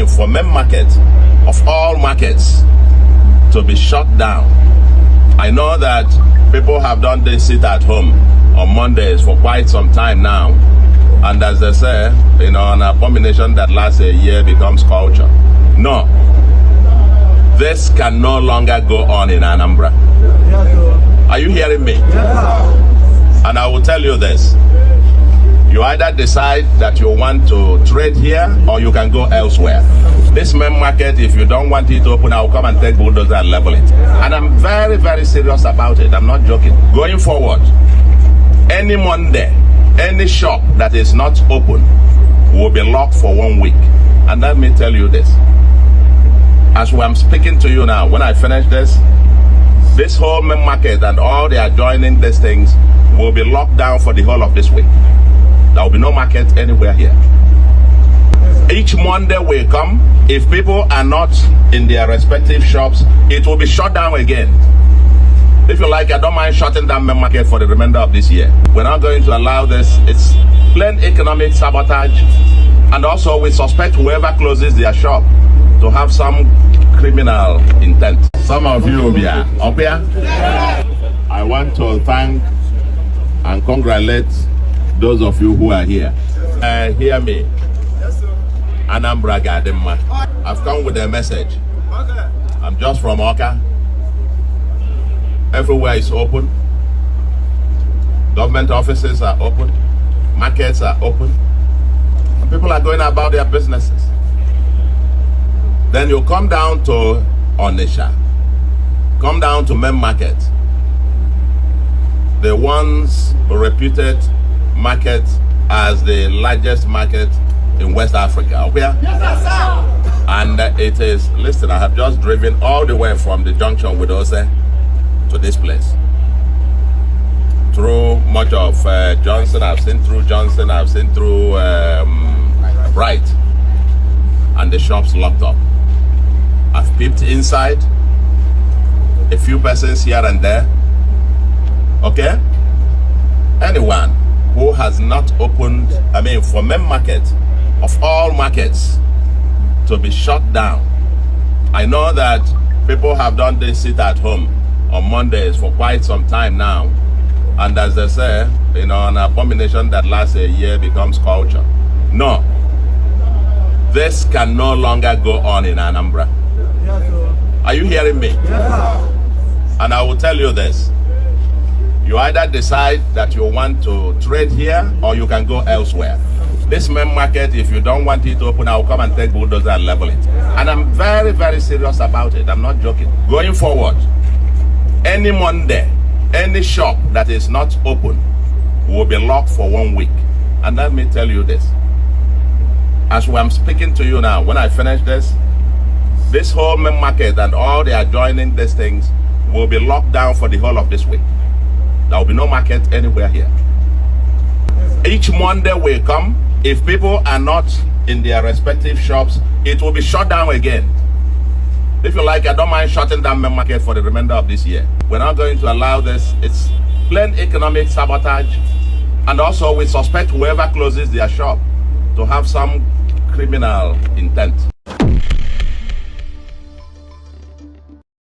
for main market of all markets to be shut down. I know that people have done this sit at home on Mondays for quite some time now. And as they say, an abomination that lasts a year becomes culture. No. This can no longer go on in Anambra. Are you hearing me? And I will tell you this. You either decide that you want to trade here or you can go elsewhere. This main market, if you don't want it open, I'll come and take bulldozer and level it. And I'm very, very serious about it. I'm not joking. Going forward, any Monday, any shop that is not open will be locked for 1 week. And let me tell you this. As I'm speaking to you now, when I finish this whole main market and all the adjoining these things will be locked down for the whole of this week. There will be no market anywhere here. Each Monday will come. If people are not in their respective shops, it will be shut down again. If you like, I don't mind shutting down main market for the remainder of this year. We're not going to allow this. It's plain economic sabotage. And also we suspect whoever closes their shop to have some criminal intent. Some of you will be up here. I want to thank and congratulate those of you who are here. Hear me. Anambra Gadema. I've come with a message. I'm just from Oka. Everywhere is open. Government offices are open. Markets are open. And people are going about their businesses. Then you come down to Onitsha. Come down to Main Market. The once reputed market as the largest market in West Africa. Okay? Yes, sir. And it is, listen, I have just driven all the way from the junction with Ose to this place. Through much of Johnson, I've seen through Johnson, I've seen through Bright, and the shops locked up. I've peeped inside, a few persons here and there. Okay? Anyone who has not opened, for main market of all markets to be shut down. I know that people have done this sit at home on Mondays for quite some time now. And as they say, an abomination that lasts a year becomes culture. No. This can no longer go on in Anambra. Are you hearing me? And I will tell you this. You either decide that you want to trade here or you can go elsewhere. This main market, if you don't want it open, I'll come and take bulldozer and level it. And I'm very, very serious about it. I'm not joking. Going forward, any Monday, any shop that is not open will be locked for 1 week. And let me tell you this. As I'm speaking to you now, when I finish this whole main market and all the adjoining these things will be locked down for the whole of this week. There will be no market anywhere here. Each Monday will come. If people are not in their respective shops, it will be shut down again. If you like, I don't mind shutting down main market for the remainder of this year. We're not going to allow this. It's plain economic sabotage. And also we suspect whoever closes their shop to have some criminal intent.